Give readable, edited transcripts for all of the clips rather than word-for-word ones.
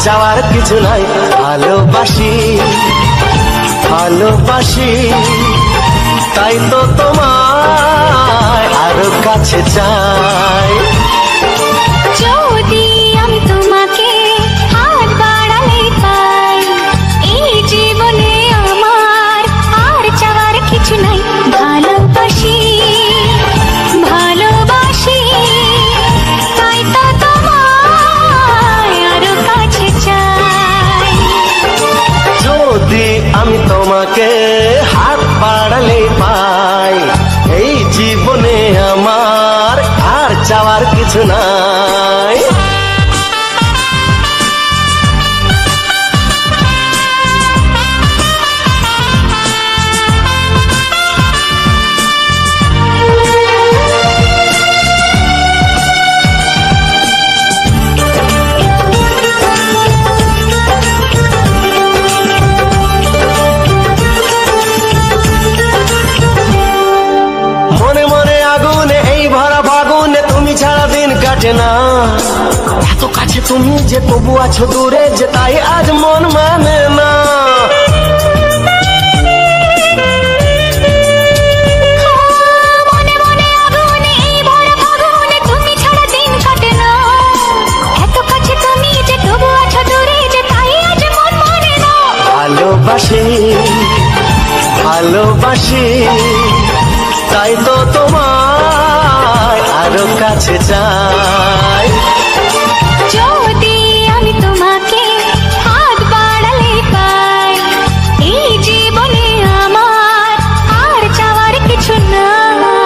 চাওয়ার কিছু নাই। ভালোবাসি ভালোবাসি তাই তো তোমায় আরো কাছে চাই। যদি আমি তোমাকে হাত বাড়ালে পাই, এই জীবনে আমার আর চাওয়ার কিছু নাই। ভালোবাসি ভালোবাসি তাই তো তোমায় আরো কাছে চাই। যদি আমি তোমাকে হাত বাড়ালে পাই, এই জীবনে আমার আর চাওয়ার কিছু নাই। ছাড়া দিন কাটে না, এত কাছে তুমি যে তবু আছো দূরে, যে তাই আজ মন মানে না। ভালোবাসি ভালোবাসি তাই তো তোমায় আরো কাছে চাই। যদি আমি তোমাকে হাত বাড়ালে পাই, এই জীবনে আমার আর চাওয়ার কিছু নাই।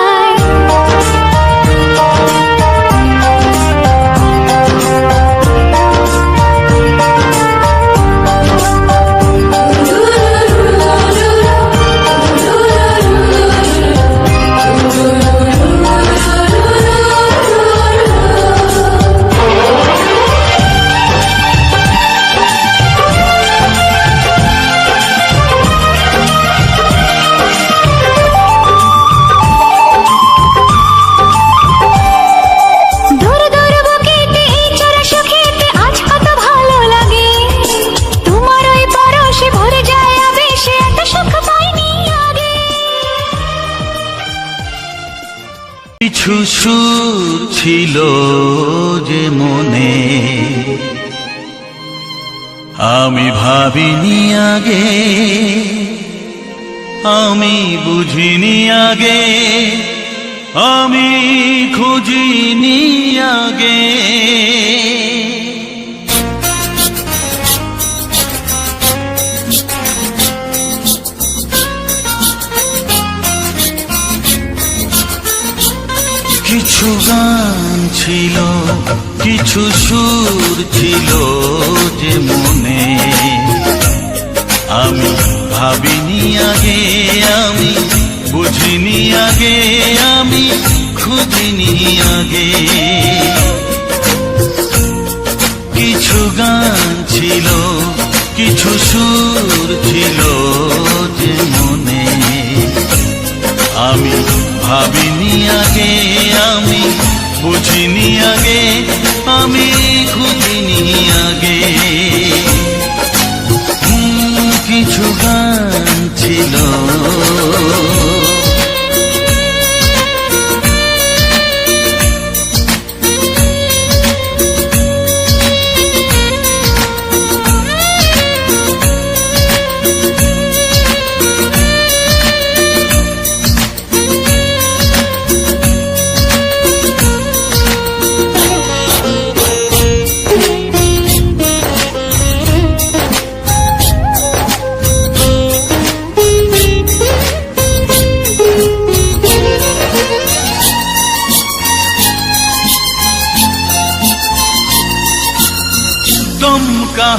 কিছু সুর ছিল যে মনে, আমি ভাবিনি আগে, আমি বুঝিনি আগে, আমি খুঁজিনি আগে। কিছু গান ছিল, কিছু সুর ছিল যে মনে, আমি ভাবিনি আগে, আমি বুঝিনি আগে, আমি খুঁজিনি আগে। কিছু গান ছিল, কিছু সুর ছিল যে মনে, আমি ভাবিনি আগে, আমি বুঝিনি আগে, আমি খুঁজিনি আগে। কিছু গান ছিল।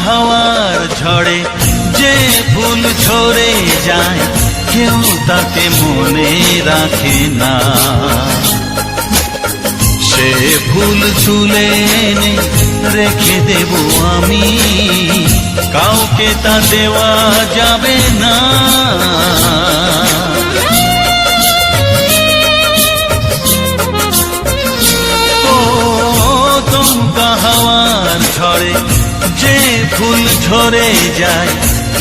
হাওয়ার ঝড়ে যে ফুল ঝরে যায় কেউ তাকে মনে রাখে না। সে ফুল তুলে এনে রেখে দেব আমি, কাউকে তা দেওয়া যাবে না। ও দমকা হাওয়ার ঝড়ে যে ফুল ঝরে যায়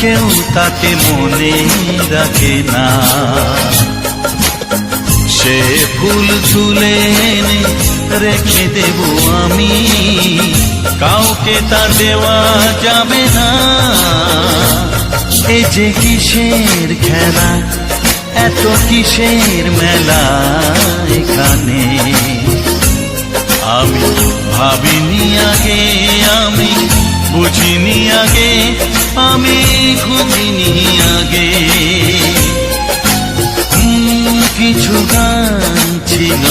কেউ তাকে মনে রাখে না। সে ফুল তুলে এনে রেখে দেব আমি, কাউকে তা দেওয়া যাবে না। এই যে কিসের খেলা, এত কিসের মেলা এখানে, আমি ভাবিনি আগে, আমি বুঝিনি আগে, আমি খুঁজিনি আগে। কিছু গান ছিল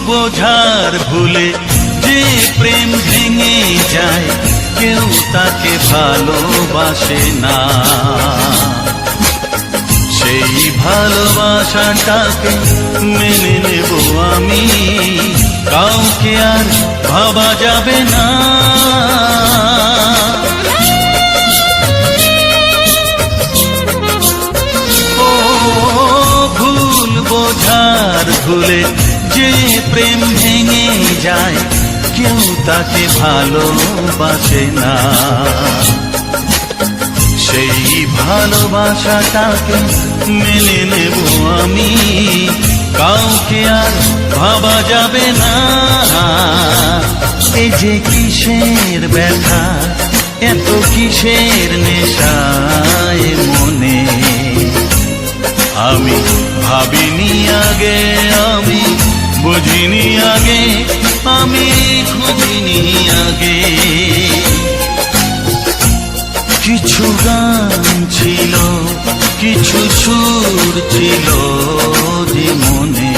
বোঝার ভুলে যে প্রেম ভেঙে যায় কেউ তাকে ভালোবাসে না। সেই ভালোবাসাটাকে মেনে নেব আমি, কাউকে আর ভাবা যাবে না। ও ভুল বোঝার ভুলে যে প্রেম ভেঙে যায় কেউ তাকে ভালোবাসে না। সেই ভালোবাসাটাকে মেনে নেব আমি, কাউকে আর ভাবা যাবে না। এই যে কিসের ব্যথা, এত কিসের নেশায় মনে, আমি ভাবিনি আগে, আমি বুঝিনি আগে, আমি খুঁজিনি আগে। কিছু গান ছিল, কিছু সুর ছিল যে মনে,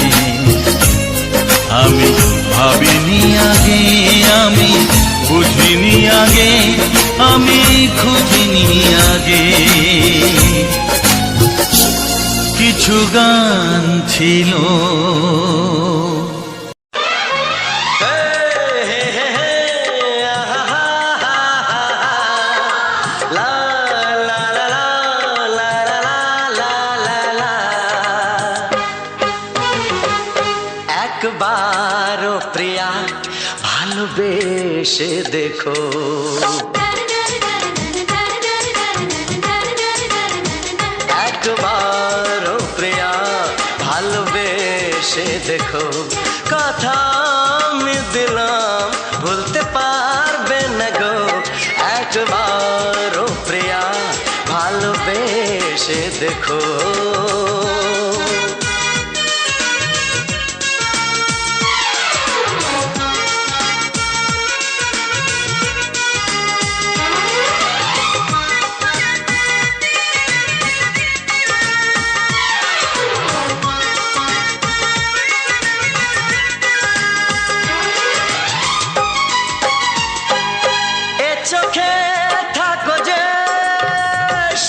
আমি ভাবিনি আগে, আমি বুঝিনি আগে, আমি খুঁজিনি আগে। কিছু গান ছিল। একবারও প্রিয়া ভালোবেসে দেখো, একবারও প্রিয়া ভালোবেসে দেখো। কথা আমি দিলাম ভুলতে পারবে না গো, একবারও প্রিয়া ভালোবেসে দেখো। চোখে থাকো যে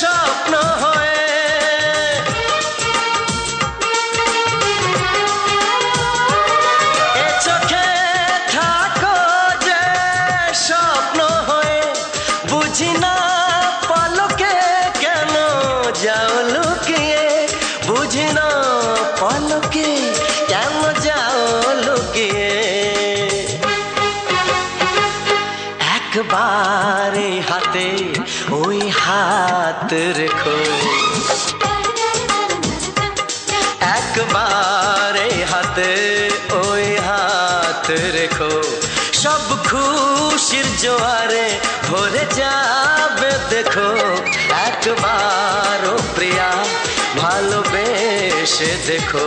স্বপ্ন হয়ে, এ চোখে থাকো যে স্বপ্ন হয়ে, বুঝি না পলকে কেন যাও লুকিয়ে, বুঝি না পলকে কেন যাও লুকিয়ে। একবার হাতে ওই হাত রেখো, রেখো, সব খুশির জোয়ারে ভরে যাবে দেখো। একবারও প্রিয়া ভালোবেসে দেখো।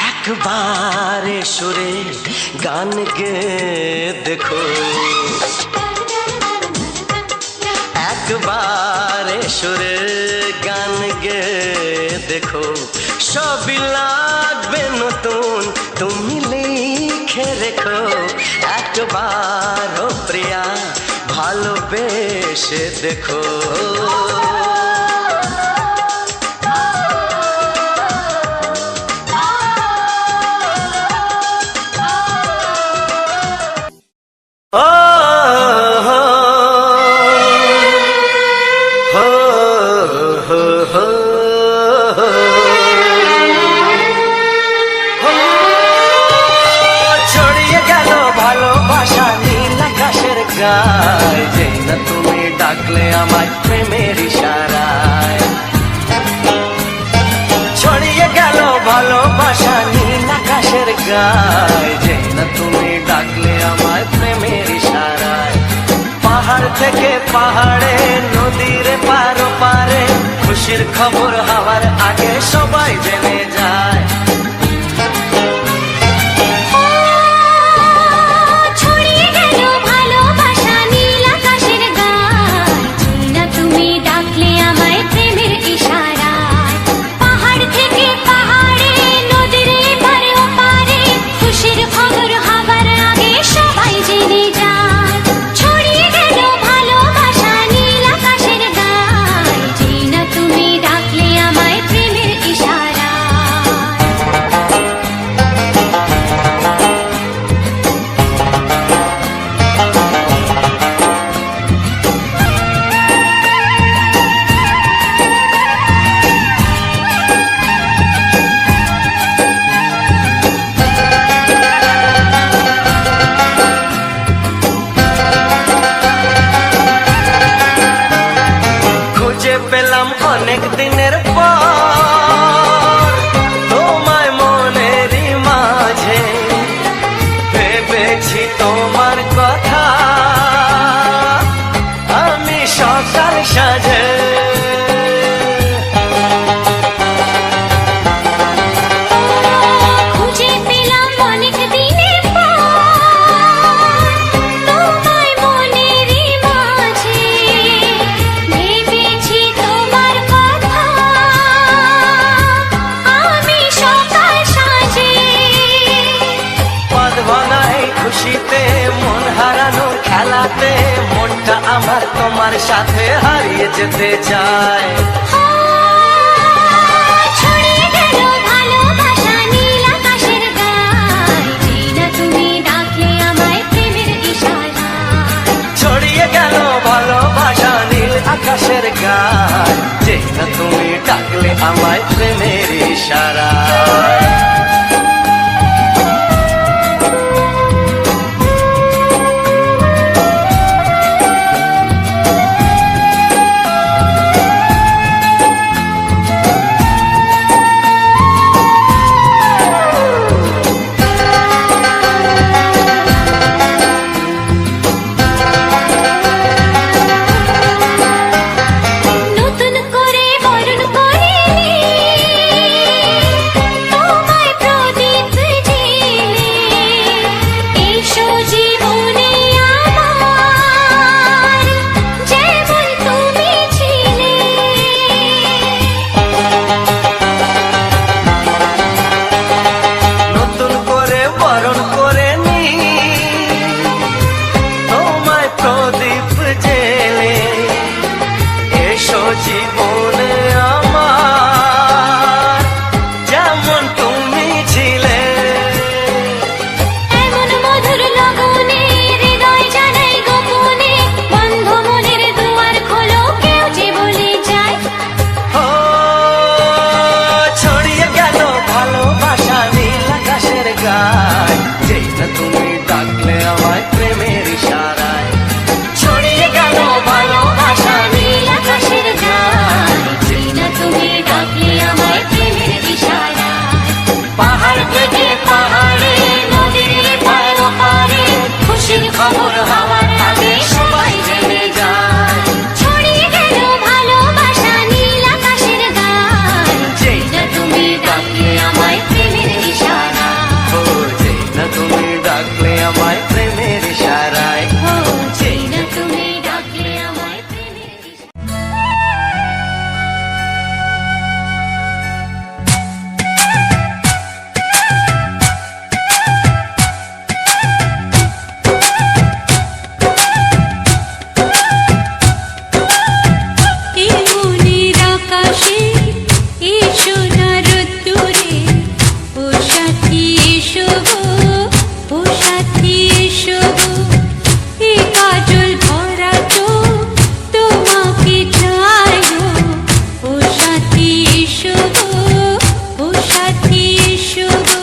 একবারে সুরে গান গে দেখো, একবারে সুরে গান গে দেখো। সবই লাগবে নতুন, তুমি লিখে রেখো। একবারও প্রিয়া ভালোবেসে দেখো। ছড়িয়ে গেল ভালোবাসা নীল আকাশের গায়, যে না তুমি ডাকলে আমায় প্রেমের ইশারায়। ছড়িয়ে গেল ভালোবাসা নীল আকাশের গায়, যে না তুমি ডাকলে আমায় প্রেমের ইশারায়। পাহাড় থেকে পাহাড়ে, নদীর পার পারে, খুশির খবর হওয়ার আগে সবাই জেনে যায়। ছড়িয়ে গেল ভালোবাসা নীল আকাশের গায়, না তুমি ডাকলে আমায় প্রেমের ইশারায়। পাহাড় থেকে পাহাড়ে, নদীর এপারে ওপারে, খুশির খবর হবার আগে সবাই জেনে যায়। ছড়িয়ে গেল ভালোবাসা নীল আকাশের গায়, না তুমি ডাকলে আমায় প্রেমের ইশারায়। খুঁজে পেলাম অনেক দিনের পর তোমায় মনেরই মাঝে, ভেবেছি তোমার কথা আমি সকাল সাজে। খুঁজে পেলাম অনেক দিনের পর তোমায় মনেরই মাঝে, ভেবেছি তোমার কথা আমি সকাল সাজে। পদ ভাঙাই খুশিতে, মন হারানোর খেলাতে, মনটা আমার তোমার সাথে হারিয়ে যেতে চায়। ছড়িয়ে গেল ভালোবাসা নীল আকাশের গায়, না তুমি ডাকলে আমায় প্রেমের ইশারায়। ছড়িয়ে গেল ভালোবাসা নীল আকাশের গায়, যে না তুমি ডাকলে আমায় প্রেমের ইশারায়। নতুন করে বরণ করে জীবনে আমার যেমন তুমি ছিলে। এমন মধুর লগনে হৃদয় জানাই গোপনে, বন্ধ মনের দুয়ার খোলো, কেউ যে বলে যায়। ও ছড়িয়ে গেল ভালোবাসা নীল আকাশের গায়, যেই না তুমি ডাকলে আমায় প্রেমের ইশারায়। ছড়িয়ে গেল ভালোবাসা নীল আকাশের গায়, যেই না তুমি ডাকলে আমায় প্রেমের ইশারায়। পাহাড় থেকে পাহাড়ে, নদীর পার পারে, খুশির খবর হওয়ার আগে সবাই জেনে যায়। ছড়িয়ে গেল ভালোবাসা নীল আকাশের গায়, যেই না তুমি ডাকলে আমায় প্রেমের ইশারা। ও যেই না তুমি ডাকলে আমায় প্রেমের ইশারায়। ও যেই না তুমি ডাকলে আমায় প্রেমের ইশারা। এই মনের আকাশে এসো না রোদ্দুরে, ও সাথী এসো গো, ও সাথী এসো গো। এই কাজল ভরা চোখ তোমাকে চাই গো, ও সাথী এসো গো, ও সাথী এসো গো,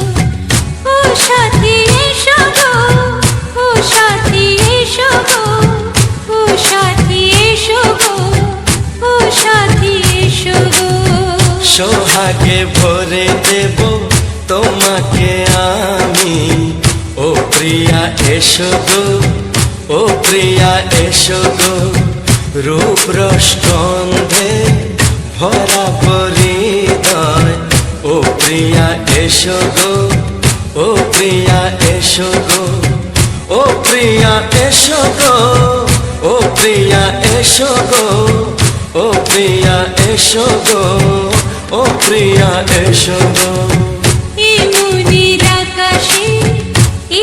ও সাথী এসো গো, ও সাথী এসো গো, ও সাথী এসো গো, ও সাথী এসো গো। সোহাগে ভরে দেব তোমাকে আমি, ও প্রিয়া এসো গো, ও প্রিয়া এসো গো। রূপ রস গন্ধে ভরা পরিদয়, ও প্রিয়া এসো গো, ও প্রিয়া এসো গো। ও প্রিয়া এসো গো, ও প্রিয়া এসো গো, ও প্রিয়া এসো গো, ও প্রিয়া এসো গো। এই মনের আকাশে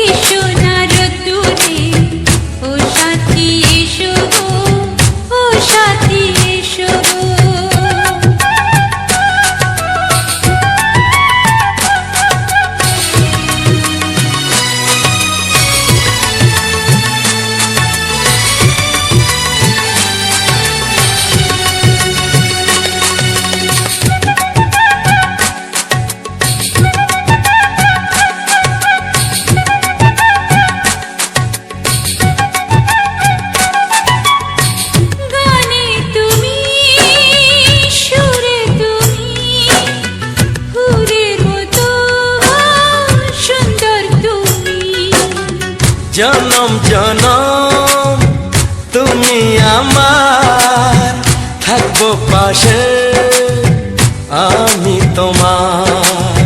এসো না রোদ্দুরে, ও সাথী এসো গো, ও সাথী এসো গো। গানে তুমি, সুরে তুমি, ফুলের মতো সুন্দর তুমি। জনম জনম তুমি আমার, থাকবো পাশে আমি তোমার।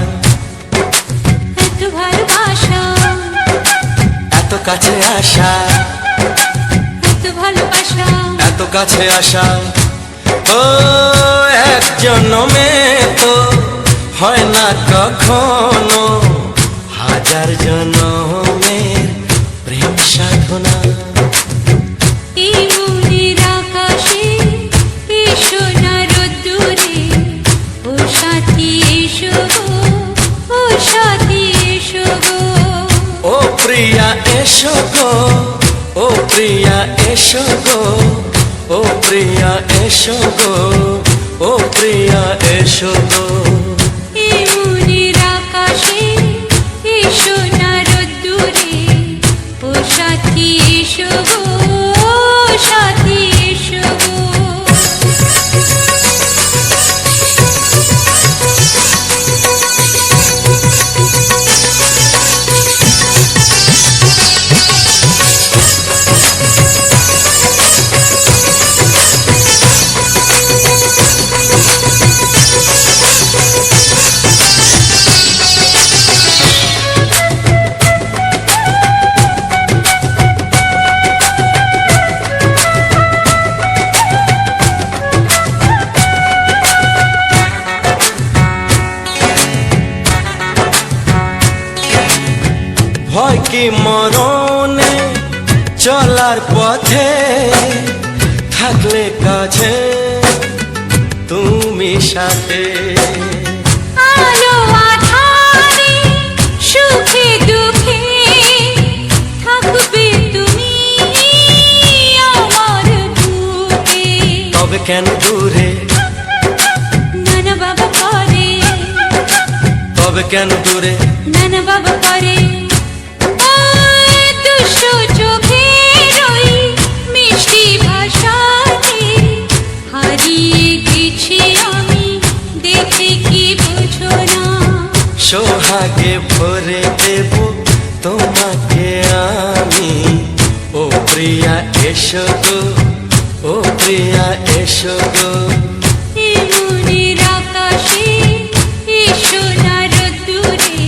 এত ভালোবাসা, এত কাছে আসা, এত ভালোবাসা, এত কাছে আসা, ও এক জন্মে তো হয় না কখনো, হাজার জন্মের প্রেম সাধনা। এই মনের আকাশে এসো না রোদ্দুরে, ও সাথী এসো গো, ও সাথী এসো গো। ও প্রিয়া এসো গো, ও প্রিয়া এসো গো, ও প্রিয়া এসো গো, ও প্রিয়া এসো গো। এই মনের আকাশে এসো না রোদ্দুরে, ও সাথী এসো গো, ও সাথী এসো গো। ভয় কি মরণে চলার পথে থাকলে কাছে সাথে। আলো আঁধারে সুখে দুঃখে থাকবে তুমি আমার বুকে। তবে কেন দূরে, নানা বাবা করে, তবে কেন দূরে, নানা বাবা করে। ওই দুষ্টু চোখের ওই মিষ্টি ভাষাতে হারিয়ে গেছি আমি, দেখে কি বুঝো না। সোহাগে ভরে দেব তোমাকে আমি, ও প্রিয়া এসো গো, ও প্রিয়া এসো গো। এই মনের আকাশে এসো না রোদ্দুরে,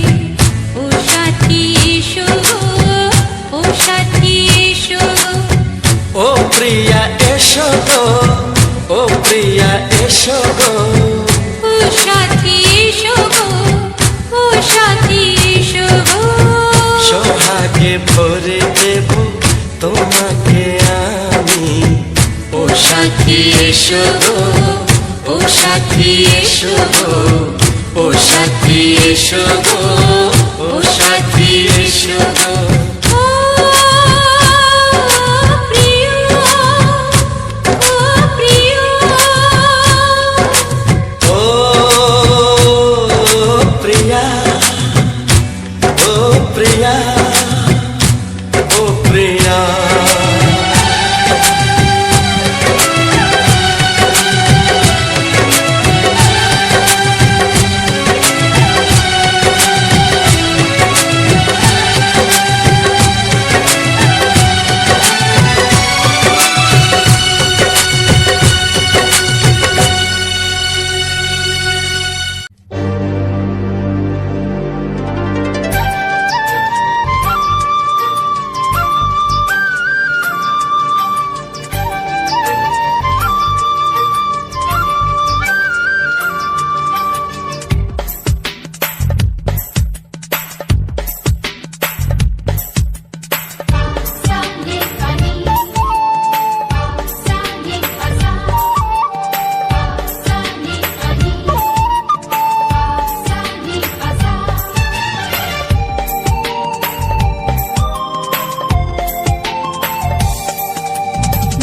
ও সাথী এসো গো, ও সাথী এসো গো। ও প্রিয়া এসো গো, ও প্রিয়া এসো গো। ও সাথী এসো গো, ও সাথী এসো গো। সোহাগে ভরে দেব তোমাকে আমি, ও সাথী এসো গো, ও সাথী এসো গো, ও সাথী এসো গো, ও সাথী এসো গো। ও প্রিয়, ও প্রিয়, ও প্রিয়া, ও প্রিয়া, ও প্রিয়া।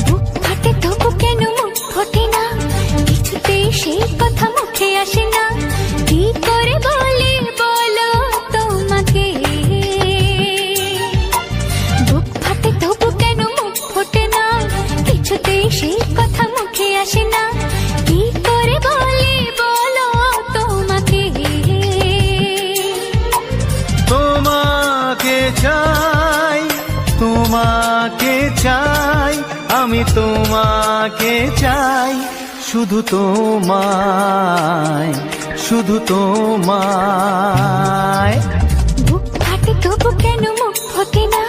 বুক ফাটে তবু কেন মুখ ফোটে না, কিছুতে সেই কথা মুখে আসে না, কি করে বলি বলো তোমাকে। বুক ফাটে তবু কেন মুখ ফোটে না, কিছুতে সেই কথা মুখে আসে না, কি করে বলি বলো তোমাকে। তোমাকে চাই, তোমাকে চাই, আমি তোমাকে চাই, শুধু তোমায়, শুধু তোমায়। বুক ফাটে তবু কেন মুখ ফোটে না,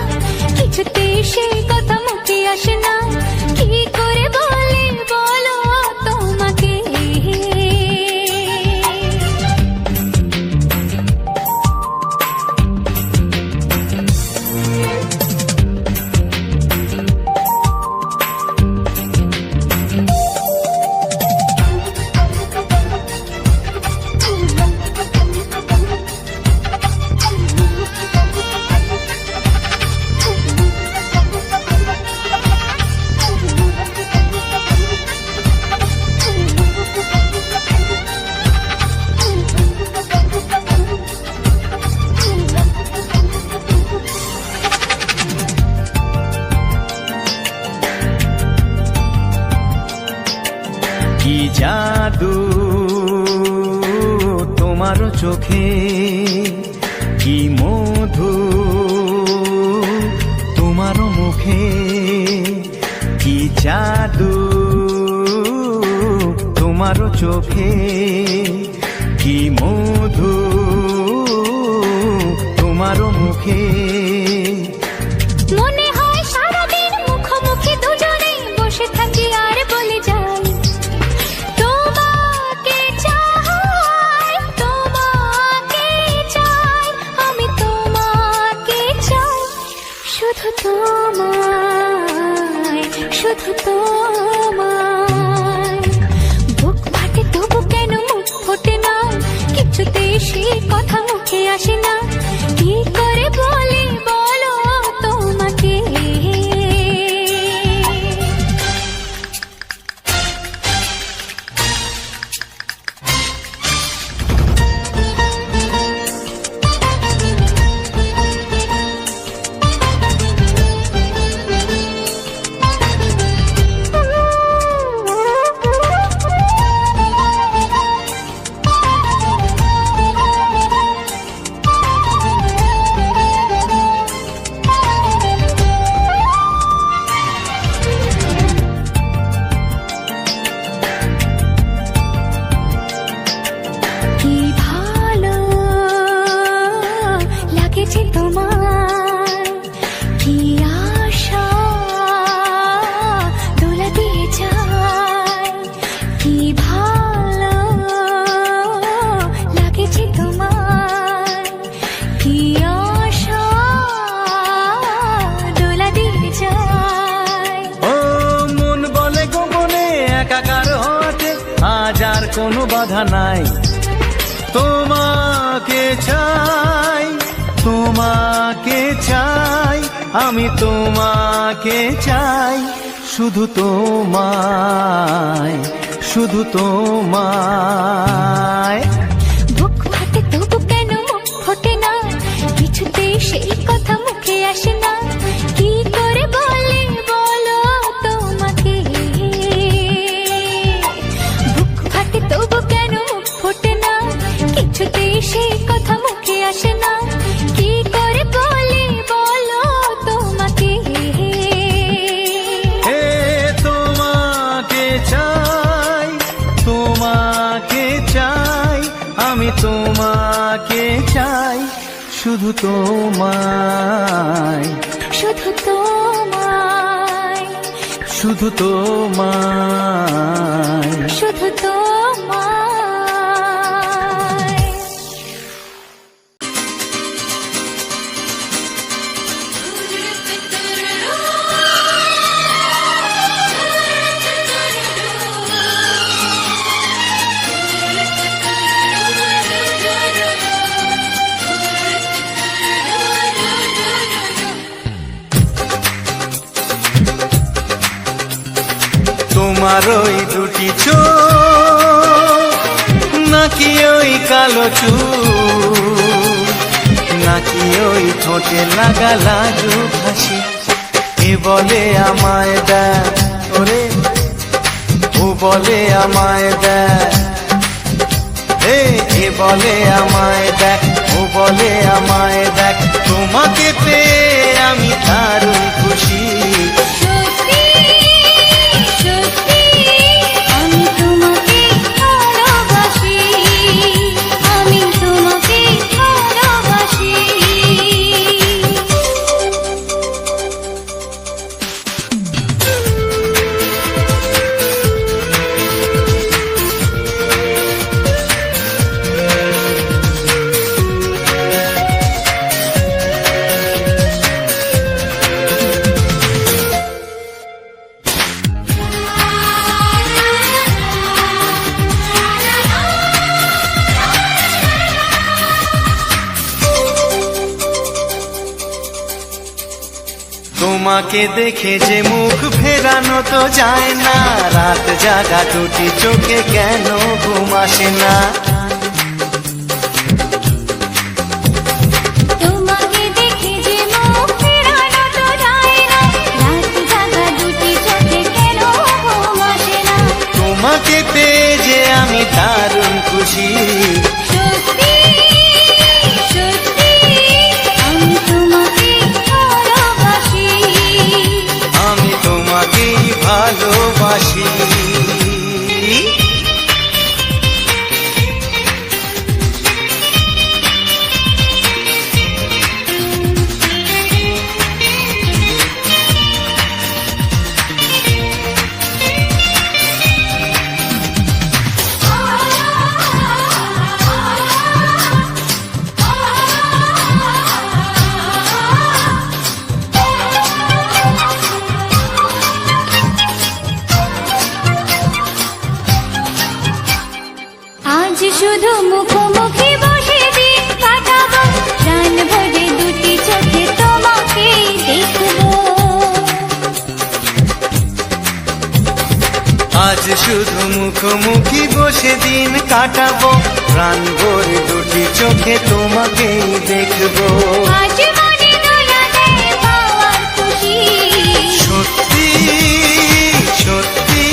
কিছুতে সেই কথা মুখে আসে না, কি করে বলে বলো তোমাকে। কি জাদু তোমার চোখে, কি মধু তোমার মুখে, কি জাদু তোমার চোখে, কি মধু তোমার মুখে। মনে হয় সারাদিন মুখোমুখি দুজনে বসে থাকি আর বলে যাই, তোমাকে চাই, তোমাকে চাই, আমি তোমাকে চাই, শুধু তোমায়, শুধু তোমায়। বুক ফাটে তবু কেন কোনো বাধা নাই। তোমাকে চাই, তোমাকে চাই, আমি তোমাকে চাই, শুধু তোমায়, শুধু তোমায়। বুক ফাটে তবু কেন মুখ ফোটে না, কিছুতেই সেই কথা মুখে আসে না, কি করে বলে বলো তোমাকে। বুক ফাটে তবু কেন মুখ ফোটে না, কিছুতেই সেই কথা মুখে আসে না, কি করে বলে বলো তোমাকে। হে তোমাকে চাই, তোমাকে চাই, আমি তোমাকে চাই, শুধু তোমায়, শুধু তোমায়, শুধু তোমায়। শুধু তোমায়। তোমার ওই দুটি চোখ, নাকি ওই কালো চুল, নাকি ওই ঠোঁটে লাগা লাজুক হাসি, এ বলে আমায় দেখ ওরে, ও বলে আমায় দেখ, এ বলে আমায় দেখ, ও বলে আমায় দেখ, তোমাকে পেয়ে আমি দারুণ খুশি। সত্যি সত্যি আমি তোমাকে ভালোবাসি, আমি তোমাকে ভালোবাসি। তোমাকে দেখে যে মুখ ফেরানো তো যায় না, রাত জাগা দুটি চোখে কেন ঘুম আসে না। তোমাকে দেখে যে মুখ ফেরানো তো যায় না, রাত জাগা দুটি চোখে কেন ঘুম আসে না। তোমাকে পেয়ে যে আমি দারুণ খুশি। সত্যি সত্যি আমি তোমাকে ভালোবাসি, আমি তোমাকেই ভালোবাসি। আজ শুধু মুখোমুখি বসে দিন কাটাবো, প্রাণ ভরে দুটি চোখে তোমাকে দেখবো। আজ শুধু মুখোমুখি বসে দিন কাটাবো, প্রাণ ভরে দুটি চোখে তোমাকেই দেখবো। আজ মনে দোলা দেয় পাওয়ার খুশি। সত্যি সত্যি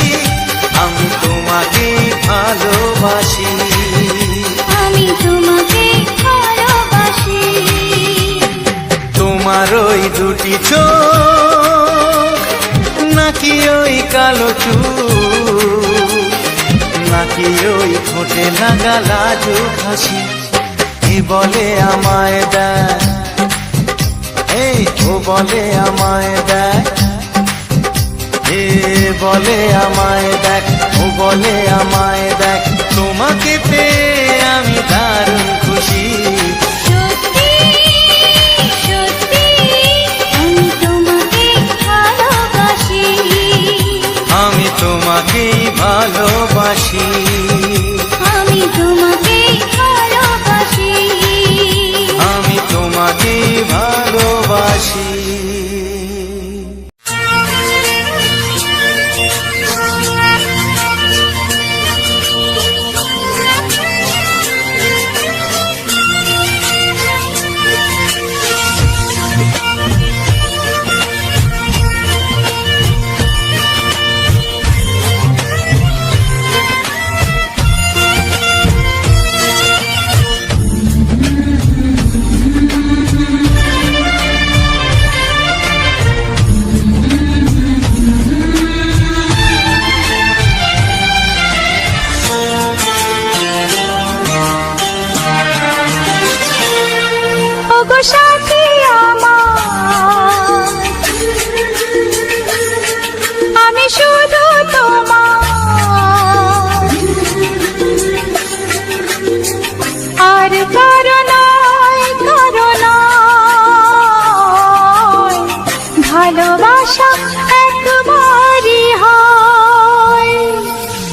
আমি তোমাকেই ভালোবাসি। আমি তোমাকে ভালোবাসি। তোমার ওই দুটি চোখ, নাকি ওই কালো চুল, নাকি ওই ঠোঁটে লাগা লাজুক হাসি, এ বলে আমায় দেখ, এই ও বলে আমায় দেখ, এ বলে আমায় দেখ, ও বলে আমায় দেখ, তোমাকে পেয়ে আমি দারুণ খুশি। সত্যি সত্যি আমি তোমাকে ভালোবাসি, আমি তোমাকেই ভালোবাসি।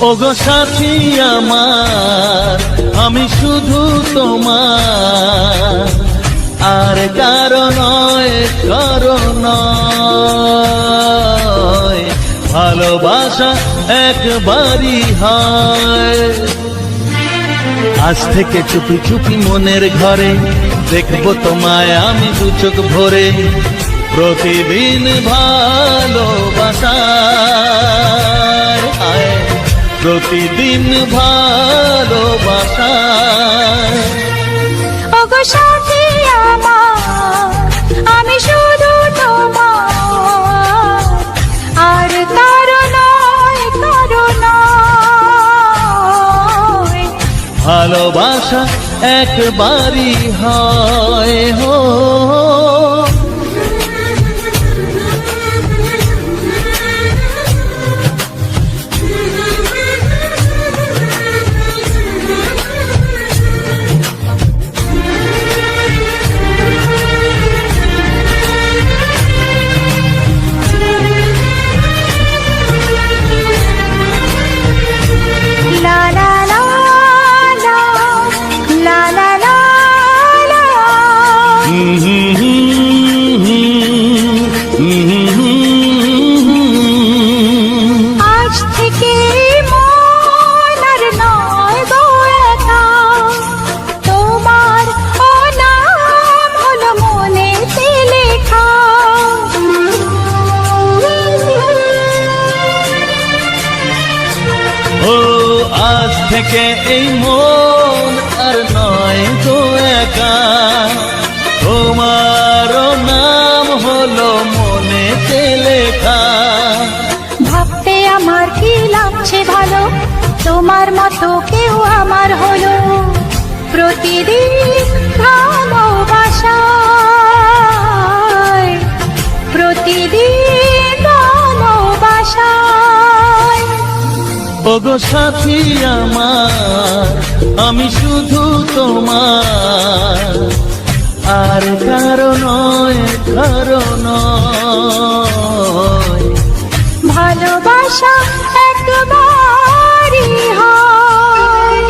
ওগো সাথী আমার, আমি শুধু তোমার, আর কারো নয়, কারো নয়। ভালোবাসা একবারই হয়। আজ থেকে চুপি চুপি মনের ঘরে দেখবো তোমায় আমি দু চোখ ভরে। প্রতিদিন ভালোবাসায়, প্রতিদিন ভালোবাসায়। ওগো সাথী আমার, আমি শুধু তোমার, আর কারো নয়, কারো নয়। ভালোবাসা একবারই হয় হো। লা লা লা লা, লা লা লা লা। আজ থেকে মন আর নয় গো একা, তোমার ও নাম হলো মনেতে লেখা। ও আজ থেকে এই মন আর নয় তো একা, তোমার নাম হলো মনেতে লেখা। ভাবতে আমার কি লাগছে ভালো, তোমার মতো কেউ আমার হলো। প্রতিদিন ভালোবাসায়, প্রতিদিন ভালোবাসায়। ওগো সাথী আমার, আমি শুধু তোমার, আর কারো নয়, কারো নয়। ভালোবাসা একবারই হয়।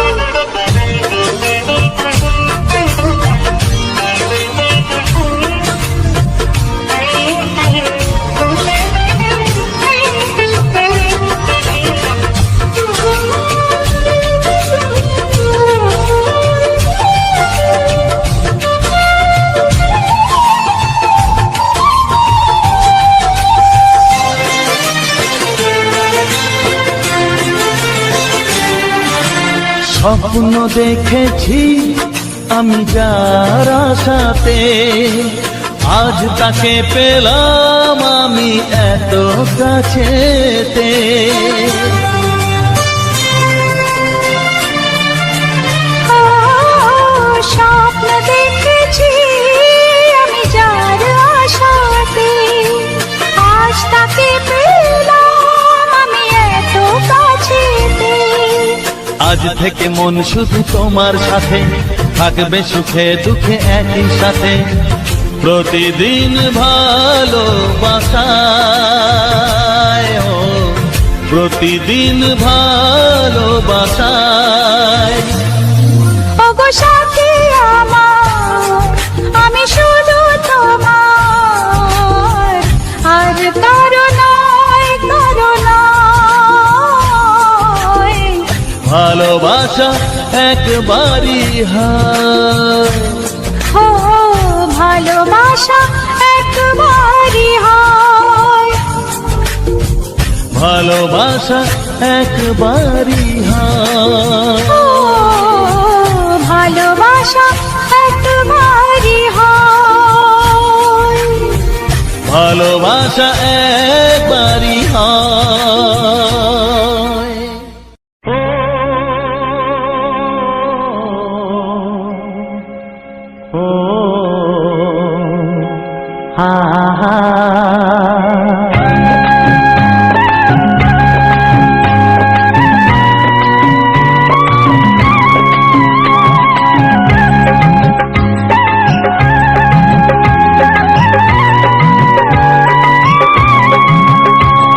স্বপ্ন দেখেছি আমি যার আশাতে, আজ তাকে পেলাম আমি এত কাছেতে। স্বপ্ন দেখেছি আমি যার আশাতে, আজ তাকে পেলাম আমি এত কাছেতে। আজ থেকে মন শুধু তোমার সাথে, থাকবে সুখে দুঃখে একই সাথে। প্রতিদিন ভালোবাসায়, ও প্রতিদিন ভালোবাসায়। ওগো সাথী আমার, আমি শুধু তোমার, আর কারো নয়, কারো নয়। ভালোবাসা একবারই হয়। ও ভালোবাসা একবারই হয়। ভালোবাসা একবারই হয়। ও ভালোবাসা একবারই হয়। ভালোবাসা একবারই হয়। ও হা হা।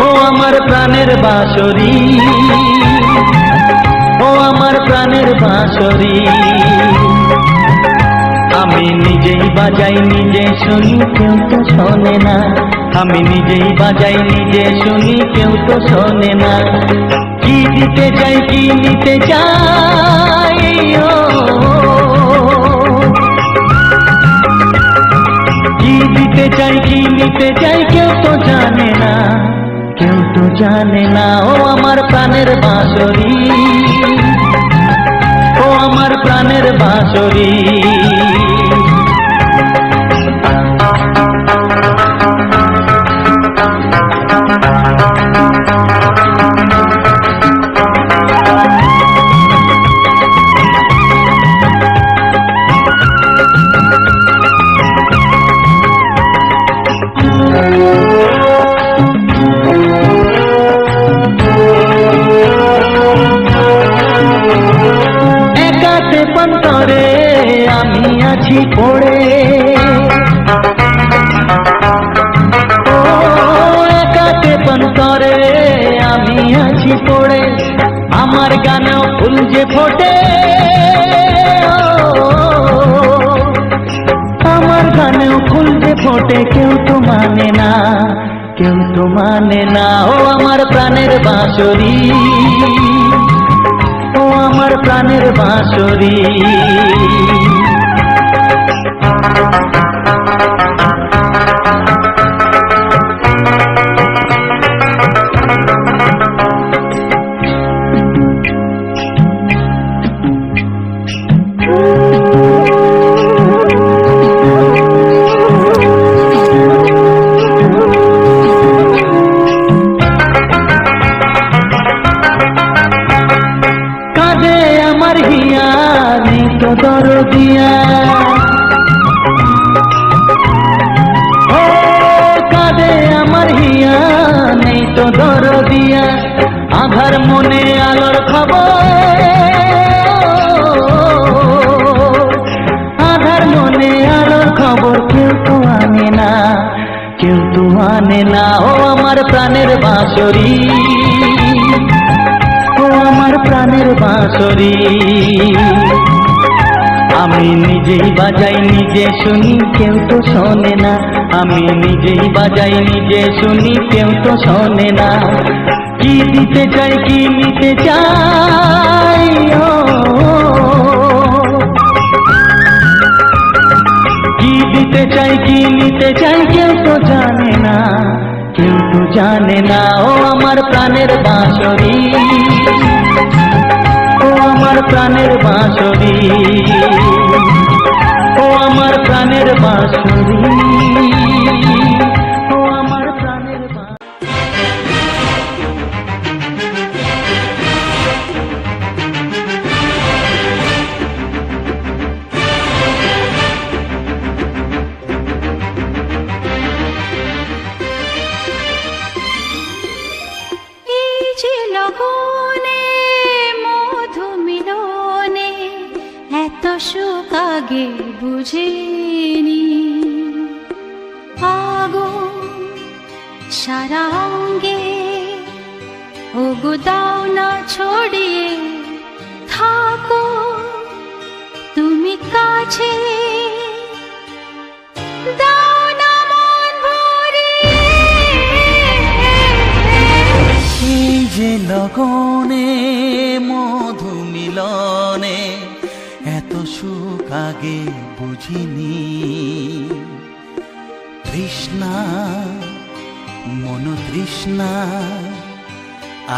ও আমার প্রাণের বাঁশরি, বাঁশরি। আমি নিজেই বাজাই নিজে শুনি, কেউ তো শোনে না। আমি নিজেই বাজাই নিজে শুনি, কেউ তো শোনে না। কি দিতে চাই কি নিতে চাই, ও কি দিতে চাই কি নিতে চাই, কেউ তো জানে না, কেউ তো জানে না। ও আমার প্রাণের বাঁশরি, ও আমার প্রাণের বাঁশরি। একাতে পন্তরে আমি আছি পড়ে, ও একাতে পন্তরে আমি আছি পড়ে। আমার গানেও ফুল যে ফোটে, আমার গানেও ফুল যে ফোটে, কেউ তো মানে না, কেউ তো মানে না। ও আমার প্রাণের বাঁশরি, ও আমার প্রাণের বাঁশরি। কাঁদে আমার হিয়া নেই তো দরদিয়া, ও কাঁদে আমার হিয়া নেই তো দরদিয়া। আধার মনে আলোর খবর, আধার মনে আলোর খবর, কেউ তো আনে না, কেউ তো আনে না। ও আমার প্রাণের বাঁশরি, ও আমার প্রাণের বাঁশরি। আমি নিজেই বাজাই নিজে শুনি, কেউ তো শোনে না। আমি নিজেই বাজাই নিজে শুনি, কেউ তো শোনে না। কি দিতে চাই কি নিতে চাই, ও কি দিতে চাই কি নিতে চাই, কেউ তো জানে না, কেউ তো জানে না। ও আমার প্রাণের বাঁশরি, ও আমার প্রাণের বাঁশরি, ও আমার প্রাণের বাঁশরি, ও আমার প্রাণের বাঁশরি। এই যে লগনে মধু মিলনে এত সুখ আগে বুঝিনি। আগুন সারা অঙ্গে ওগো দাও না ছড়িয়ে থাকো তুমি কাছে, দাও না মন ভরিয়ে। এই যে লগনে মধু মিলনে এত সুখ আগে বুঝিনি। তৃষ্ণা মন তৃষ্ণা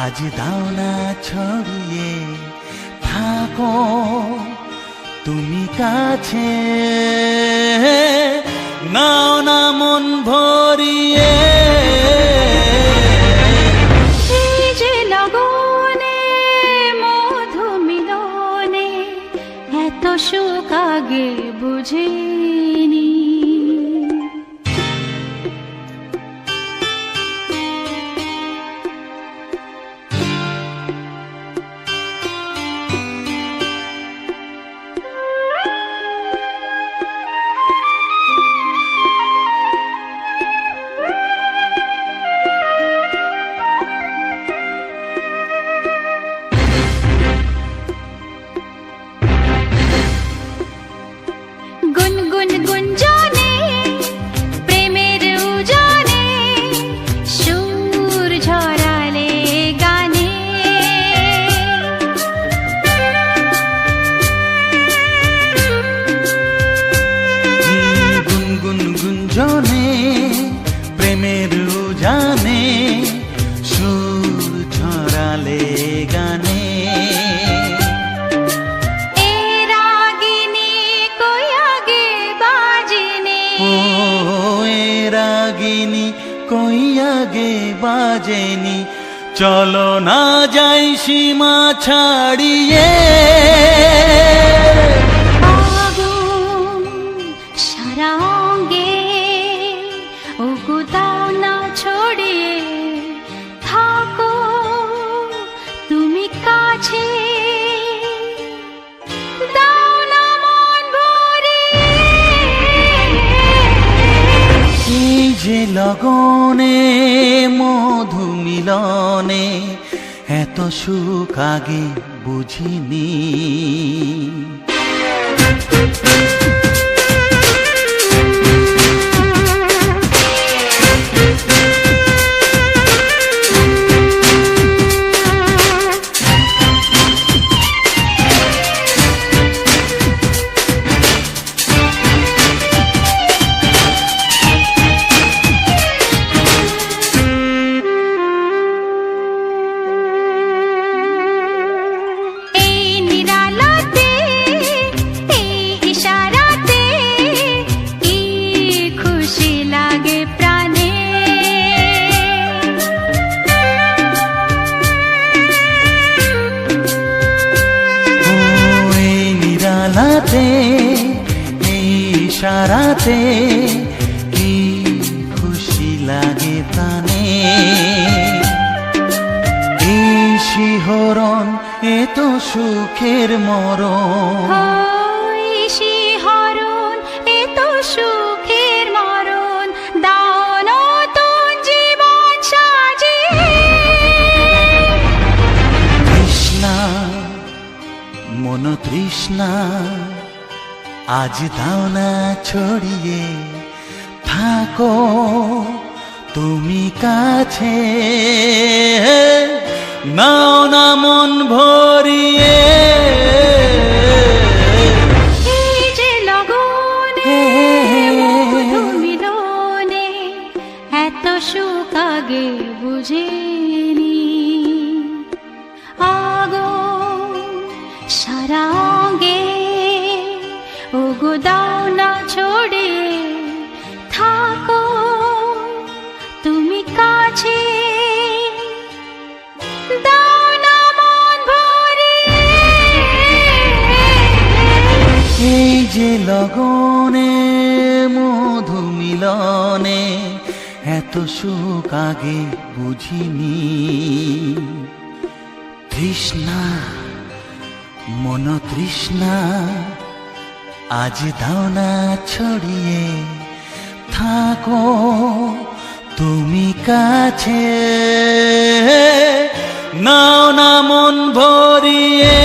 আজ দাও না ছড়িয়ে থাকো তুমি কাছে, নাও না মন ভরিয়ে। এই যে লগনে মধু মিলনে এত সুখ আগে বুঝিনি। বোঝেনি, চলো না যাই সীমা ছাড়িয়ে। আগুন সারা অঙ্গে ওগো দাও না ছড়িয়ে, থাকো তুমি কাছে, দাও না মন ভরিয়ে। এই যে লগনে মধু মিলনে এত সুখ আগে বুঝিনি। এই নিরালাতে, এই ইশারাতে কি খুশি লাগে প্রাণে। ও এই নিরালাতে, এই ইশারাতে কি খুশি লাগে প্রাণে। এই শিহরণ এ তো সুখের মরণ। ওই শিহরণ এ তো সুখের মরণ, দাও নতুন জীবন সাজিয়ে। তৃষ্ণা মন তৃষ্ণা আজ দাও না ছড়িয়ে, থাকো তুমি কাছে, নাও না মন ভরিয়ে। এই যে লগনে মধু মিলনে এত সুখ আগে বুঝিনি। আগুন সারা অঙ্গে ওগো দাও না ছড়িয়ে, থাকো তুমি কাছে, দাও না মন ভরিয়ে। এই যে লগনে মধু মিলনে এত সুখ আগে বুঝিনি। তৃষ্ণা মন তৃষ্ণা আজ দাও না ছড়িয়ে, থাকো তুমি কাছে, নাও না মন ভরিয়ে।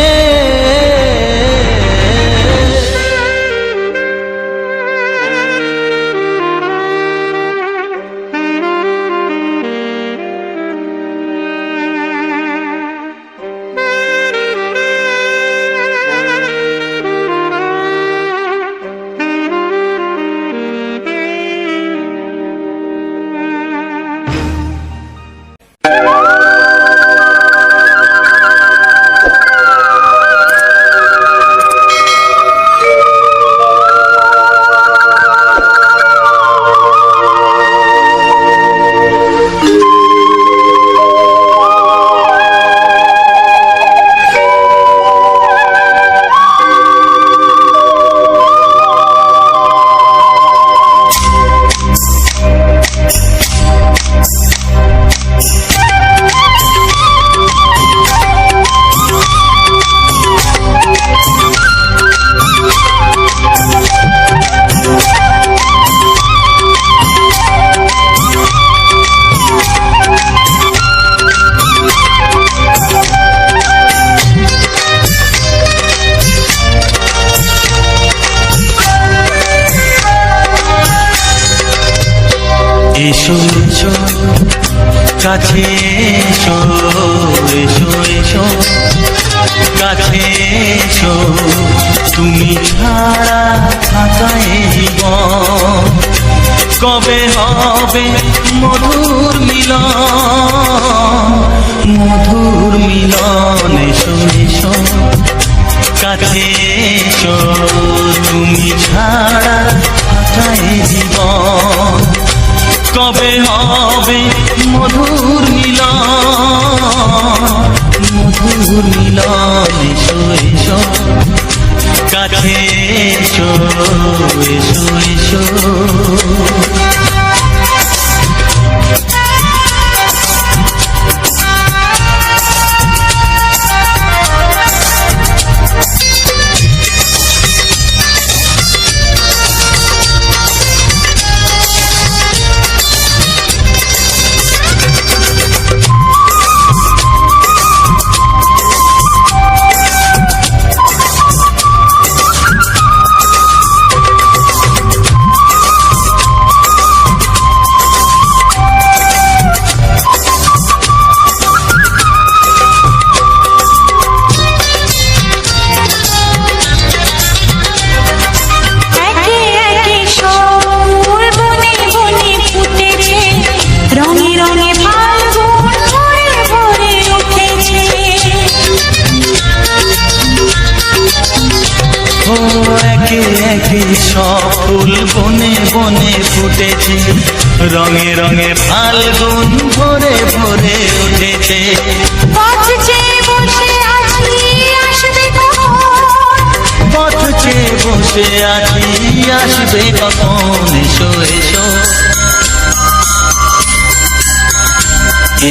এসো এসো কাছে এসো, এসো এসো কাছে এসো, তুমি ছাড়া থাকা এই জীবন কবে হবে মধুর মিলন, মধুর মিলন। এসো এসো কাছে এসো, তুমি ছাড়া থাকা এই জীবন কবে হবে মধুর মিলন। মধুর মিলন এসো এসো কাছে এসো এসো এসো একে একে সব বনে বনে ফুটেছে, রঙে রঙে ফাল্গুন ভরে ভরে উঠেছে। ও একে একে সব ফুল বনে বনে ফুটেছে, রঙে রঙে ফাল্গুন ভরে ভরে উঠেছে। পথ চেয়ে বসে আছি, আসবে কখন? পথ চেয়ে বসে আছি, আসবে কখন? এসো এসো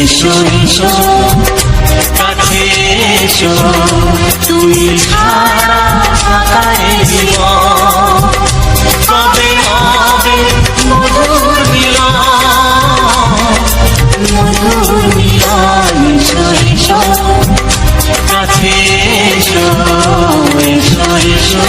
এসো এসো কাছে এসো, তুমি ছাড়া ফাঁকা এ জীবন, কবে হবে মধুর মিলন, মধুর মিলন। এসো এসো কাছে এসো এসো এসো।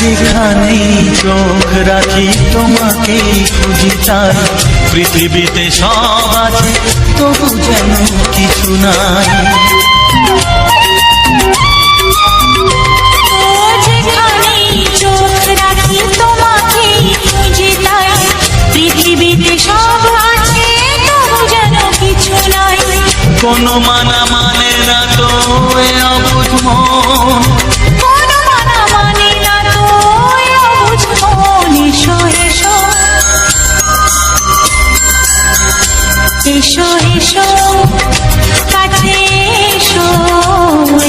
যেখানেই চোখ রাখি তোমাকেই খুঁজি তাই, পৃথিবীতে সব আছে তবু যেন কিছু নাই। ও যেখানেই চোখ রাখি তোমাকেই খুঁজি তাই, পৃথিবীতে সব আছে তবু যেন কিছু নাই। কোনো মানা মানে না তো এ অবুঝ মন, কোনো মানা মানে না তো এ অবুঝ মন। এসো এসো এসো এসো কাছে এসো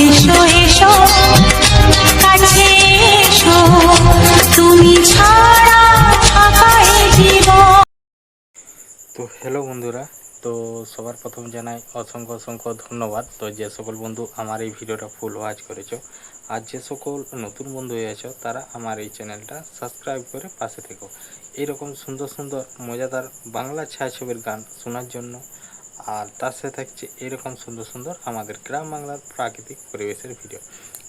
এসো এসো কাছে এসো, তুমি ছাড়া ফাঁকা এ জীবন। তো হ্যালো বন্ধুরা, তো সবার প্রথম জানাই অসংখ্য অসংখ্য ধন্যবাদ। তো যে সকল বন্ধু আমার এই ভিডিওটা ফুল ওয়াচ করেছো, আর যে সকল নতুন বন্ধু হয়েছো তারা আমার এই চ্যানেলটা সাবস্ক্রাইব করে পাশে থেকো এইরকম সুন্দর সুন্দর মজাদার বাংলা ছায়াছবির গান শোনার জন্য। আর তার সাথে থাকছে এরকম সুন্দর সুন্দর আমাদের গ্রাম বাংলার প্রাকৃতিক পরিবেশের ভিডিও।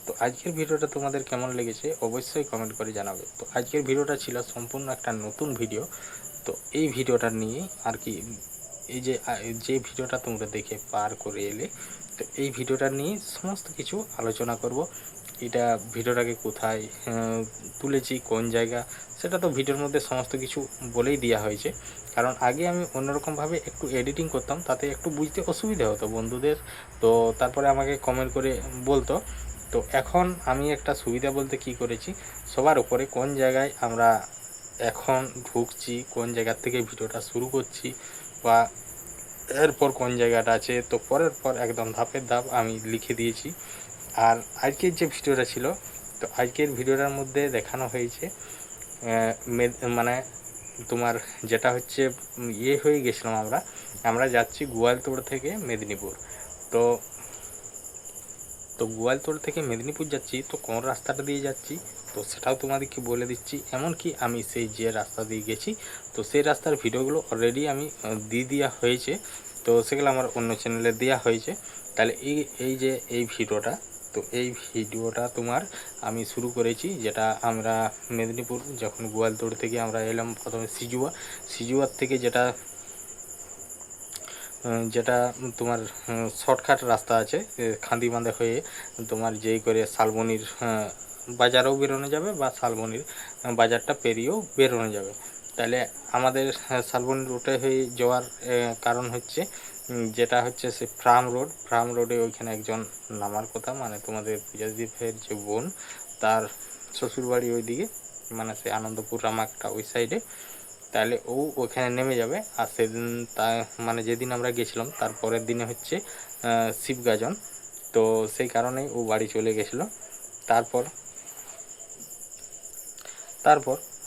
তো আজকের ভিডিওটা তোমাদের কেমন লেগেছে অবশ্যই কমেন্ট করে জানাবে। তো আজকের ভিডিওটা ছিল সম্পূর্ণ একটা নতুন ভিডিও। তো এই ভিডিওটা নিয়ে আর কি, এই যে ভিডিওটা তোমরা দেখে পার করে এলে, তো এই ভিডিওটা নিয়ে সমস্ত কিছু আলোচনা করব। এটা ভিডিওটাকে কোথায় তুলেছি, কোন জায়গা, সেটা তো ভিডিওর মধ্যে সমস্ত কিছু বলেই দেওয়া হয়েছে। কারণ আগে আমি অন্যরকমভাবে একটু এডিটিং করতাম, তাতে একটু বুঝতে অসুবিধা হতো বন্ধুদের, তো তারপরে আমাকে কমেন্ট করে বলতো। তো এখন আমি একটা সুবিধা বলতে কি করেছি, সবার উপরে কোন জায়গায় আমরা এখন ঢুকছি, কোন জায়গা থেকে ভিডিওটা শুরু করছি, বা এরপর কোন জায়গাটা আছে, তো পরের পর একদম ধাপের ধাপ আমি লিখে দিয়েছি। আর আজকের যে ভিডিওটা ছিল, তো আজকের ভিডিওটার মধ্যে দেখানো হয়েছে মানে তোমার যেটা হচ্ছে হয়ে গেছিলাম আমরা যাচ্ছি গোয়ালতোড় থেকে মেদিনীপুর। তো গোয়ালতোড় থেকে মেদিনীপুর যাচ্ছি, তো কোন রাস্তাটা দিয়ে যাচ্ছি তো সেটাও তোমাদেরকে বলে দিচ্ছি। এমনকি আমি সেই যে রাস্তা দিয়ে গেছি, তো সেই রাস্তার ভিডিওগুলো অলরেডি আমি দিয়ে দেওয়া হয়েছে, তো সেগুলো আমার অন্য চ্যানেলে দেওয়া হয়েছে। তাহলে এই যে এই ভিডিওটা, তো এই ভিডিওটা তোমার আমি শুরু করেছি, যেটা আমরা মেদিনীপুর যখন গোয়ালতোড় থেকে আমরা এলাম প্রথমে সিজুয়ার থেকে যেটা তোমার শর্টকাট রাস্তা আছে খান্দিবান্ধা হয়ে তোমার যেই করে শালবনির বাজারেও বেরোনো যাবে বা শালবনির বাজারটা পেরিয়েও বেরোনো যাবে। তাহলে আমাদের শালবনি রুটে হয়ে যাওয়ার কারণ হচ্ছে যেটা হচ্ছে সে ফার্ম রোডে ওইখানে একজন নামার কথা, মানে তোমাদের পূজাদীপের যে বোন তার শ্বশুরবাড়ি ওইদিকে, মানে সে আনন্দপুর রামাকটা ওই সাইডে। তাহলে ও ওখানে নেমে যাবে। আর সেদিন মানে যেদিন আমরা গেছিলাম তার পরের দিনে হচ্ছে শিবগাজন, তো সেই কারণেই ও বাড়ি চলে গেছিলো। তারপর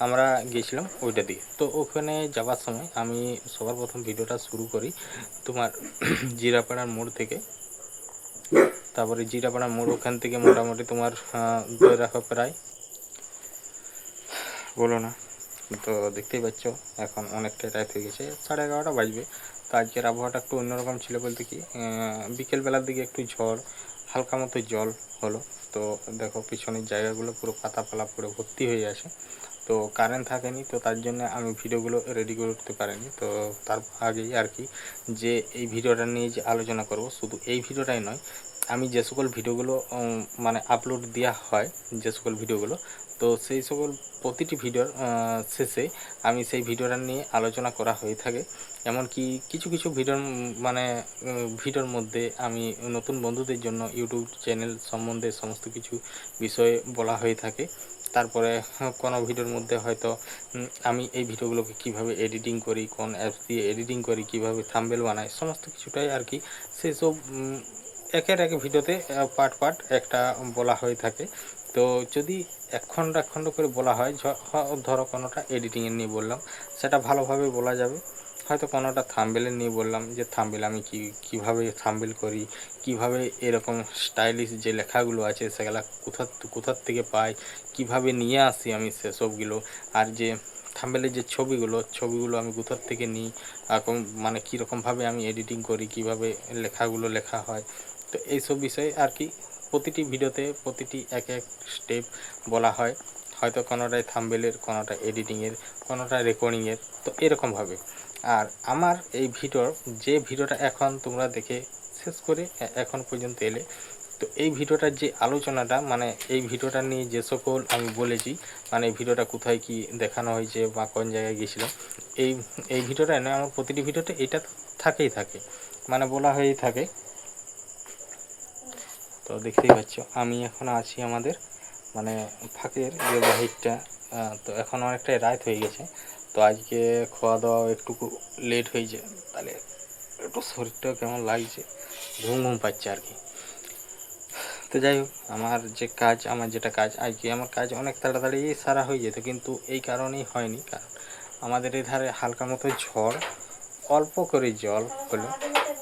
আমরা গেছিলাম ওইটা দিয়ে। তো ওখানে যাওয়ার সময় আমি সবার প্রথম ভিডিওটা শুরু করি তোমার জিরাপাড়ার মোড় থেকে। তারপরে জিরাপাড়ার মোড় ওখান থেকে মোটামুটি তোমার ধরে রাখো প্রায়, বলো না, তো দেখতেই পাচ্ছ এখন অনেকটা রাত হয়ে গেছে, 11:30 বাজবে। তো আজকের আবহাওয়াটা একটু অন্যরকম ছিল বলতে কি, বিকেলবেলার দিকে একটু ঝড়, হালকা মতো জল হলো। তো দেখো পিছনের জায়গাগুলো পুরো পাতাপালা পুরো ভর্তি হয়ে আছে। তো কারেন্ট থাকেনি, তো তার জন্য আমি ভিডিওগুলো রেডি করতে পারিনি। তো তার আগেই আর কি যে এই ভিডিওটা নিয়ে যে আলোচনা করব, শুধু এই ভিডিওটাই নয়, আমি যে সকল ভিডিওগুলো মানে আপলোড দেওয়া হয় যে সকল ভিডিওগুলো, তো সেই সকল প্রতিটি ভিডিওর শেষে আমি সেই ভিডিওটা নিয়ে আলোচনা করা হয়ে থাকে। এমনকি কিছু কিছু ভিডিওর মানে ভিডিওর মধ্যে আমি নতুন বন্ধুদের জন্য ইউটিউব চ্যানেল সম্বন্ধে সমস্ত কিছু বিষয়ে বলা হয়ে থাকে। তারপরে কোনো ভিডিওর মধ্যে হয়তো আমি এই ভিডিওগুলোকে কিভাবে এডিটিং করি, কোন অ্যাপস দিয়ে এডিটিং করি, কিভাবে থাম্বনেল বানাই, সমস্ত কিছুটাই আর কি সেসব একের এক ভিডিওতে পার্ট একটা বলা হয়ে থাকে। তো যদি এক খণ্ড করে বলা হয়, ধরো কোনোটা এডিটিংয়ের নিয়ে বললাম, সেটা ভালোভাবে বলা যাবে। হয়তো কোনোটা থাম্বনেলের নিয়ে বললাম যে থাম্বনেল আমি কীভাবে থাম্বনেল করি, কিভাবে এরকম স্টাইলিশ যে লেখাগুলো আছে সেগুলো কোথার থেকে পাই, কিভাবে নিয়ে আসি আমি সেসবগুলো, আর যে থাম্বনেলের যে ছবিগুলো আমি কোথার থেকে নিই, এখন মানে কীরকমভাবে আমি এডিটিং করি, কিভাবে লেখাগুলো লেখা হয়। তো এইসব বিষয়ে আর কি প্রতিটি ভিডিওতে প্রতিটি এক স্টেপ বলা হয়, হয়তো কোনোটায় থাম্বনেলের, কোনোটা এডিটিংয়ের, কোনোটা রেকর্ডিংয়ের, তো এরকমভাবে। আর আমার এই ভিডিওটা এখন তোমরা দেখে শেষ করে এখন পর্যন্ত এলে, তো এই ভিডিওটার যে আলোচনাটা, মানে এই ভিডিওটা নিয়ে যে সকল আমি বলেছি, মানে এই ভিডিওটা কোথায় কি দেখানো হয়েছে বা কোন জায়গায় গেছিলাম, এই ভিডিওটা নয়, আমার প্রতিটি ভিডিওতে এটা থাকে, মানে বলা হয়েই থাকে। তো দেখতেই পাচ্ছ আমি এখন আছি আমাদের মানে ফাঁকের যে বাহিরটা। তো এখন অনেকটাই রাত হয়ে গেছে, তো আজকে খাওয়া দাওয়া একটু লেট হয়েছে, তাহলে একটু শরীরটাও কেমন লাগছে, ঘুম পাচ্ছে আর কি। তো যাই হোক, আমার যেটা কাজ আজকে আমার কাজ অনেক তাড়াতাড়ি সারা হয়ে যেত, কিন্তু এই কারণেই হয়নি, কারণ আমাদের এধারে হালকা মতো ঝড়, অল্প করে জল হলো,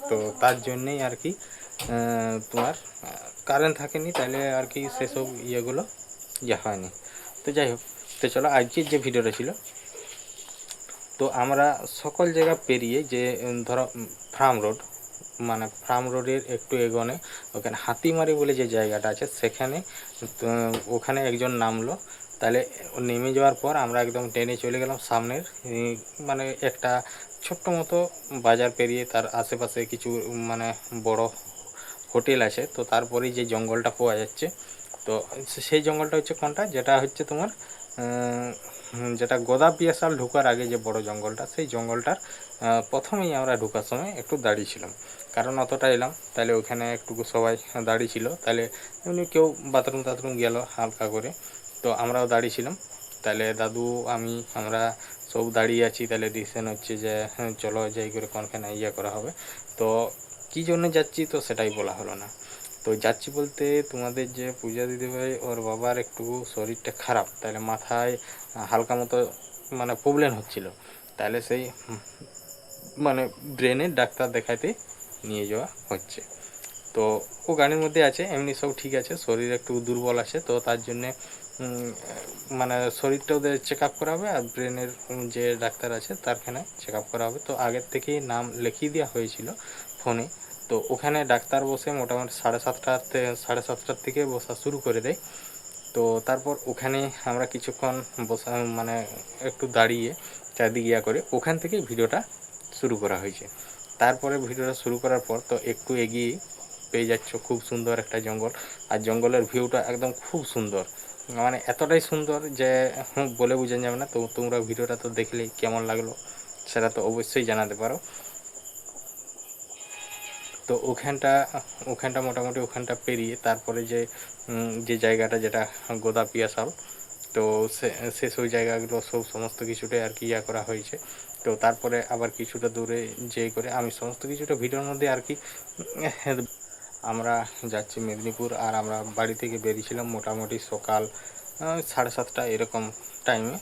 তো তার জন্যেই আর কি তোমার কারেন্ট থাকেনি, তাহলে আর কি সেসব ইয়েগুলো হয়নি। তো যাই হোক, তো চলো আজকের যে ভিডিওটা ছিল, তো আমরা সকল জায়গা পেরিয়ে যে ধরো ফার্ম রোডের একটু এগোনে ওখানে হাতিমারি বলে যে জায়গাটা আছে, সেখানে ওখানে একজন নামলো। তাহলে নেমে যাওয়ার পর আমরা একদম ট্রেনে চলে গেলাম সামনের মানে একটা ছোট্ট মতো বাজার পেরিয়ে, তার আশেপাশে কিছু মানে বড় হোটেল আছে। তো তারপরেই যে জঙ্গলটা পাওয়া যাচ্ছে, তো সেই জঙ্গলটা হচ্ছে কোনটা, যেটা হচ্ছে তোমার যেটা গোদাপিয়াশাল ঢোকার আগে যে বড় জঙ্গলটা, সেই জঙ্গলটার প্রথমেই আমরা ঢোকার সময় একটু দাঁড়িয়েছিলাম, কারণ অতটা এলাম, তাহলে ওখানে একটু সবাই দাঁড়িয়েছিল, তাহলে এমনি কেউ বাথরুম গেল হালকা করে, তো আমরাও দাঁড়িয়েছিলাম। তাহলে দাদু আমরা সব দাঁড়িয়ে আছি, তাহলে ডিসিশন হচ্ছে যে চলো যাই করে কোনখানে করা হবে। তো কী জন্য যাচ্ছি তো সেটাই বলা হলো না। তো যাচ্ছি বলতে, তোমাদের যে পূজা দিদিভাই ওর বাবার একটু শরীরটা খারাপ, তাহলে মাথায় হালকা মতো মানে প্রবলেম হচ্ছিল, তাহলে সেই মানে ব্রেনের ডাক্তার দেখাতে নিয়ে যাওয়া হচ্ছে। তো ও গাড়ির মধ্যে আছে, এমনি সব ঠিক আছে, শরীর একটু দুর্বল আছে, তো তার জন্যে মানে শরীরটা ওদের চেক আপ করা হবে, আর ব্রেনের যে ডাক্তার আছে তারখানে চেক আপ করা হবে। তো আগের থেকেই নাম লিখিয়ে দেওয়া হয়েছিল ফোনে, তো ওখানে ডাক্তার বসে মোটামুটি 7:30 থেকে বসা শুরু করে দেয়। তো তারপর ওখানে আমরা কিছুক্ষণ বসা মানে একটু দাঁড়িয়ে চারদিকে করে ওখান থেকে ভিডিওটা শুরু করা হয়েছে। তারপরে ভিডিওটা শুরু করার পর তো একটু এগিয়ে পেয়ে যাচ্ছ খুব সুন্দর একটা জঙ্গল, আর জঙ্গলের ভিউটা একদম খুব সুন্দর, মানে এতটাই সুন্দর যে বলে বোঝানো যাবে না। তো তোমরা ভিডিওটা তো দেখলেই কেমন লাগলো সেটা তো অবশ্যই জানাতে পারো। তো ওখানটা মোটামুটি ওখানটা পেরিয়ে তারপরে যে জায়গাটা যেটা গোদা পিয়াসাল, তো সেসব জায়গাগুলো সমস্ত কিছুটাই আর কি করা হয়েছে। তো তারপরে আবার কিছুটা দূরে যেয়ে করে আমি সমস্ত কিছুটা ভিডিওর মধ্যে আর কি আমরা যাচ্ছি মেদিনীপুর, আর আমরা বাড়ি থেকে বেরিয়েছিলাম মোটামুটি সকাল 7:30 এরকম টাইমে।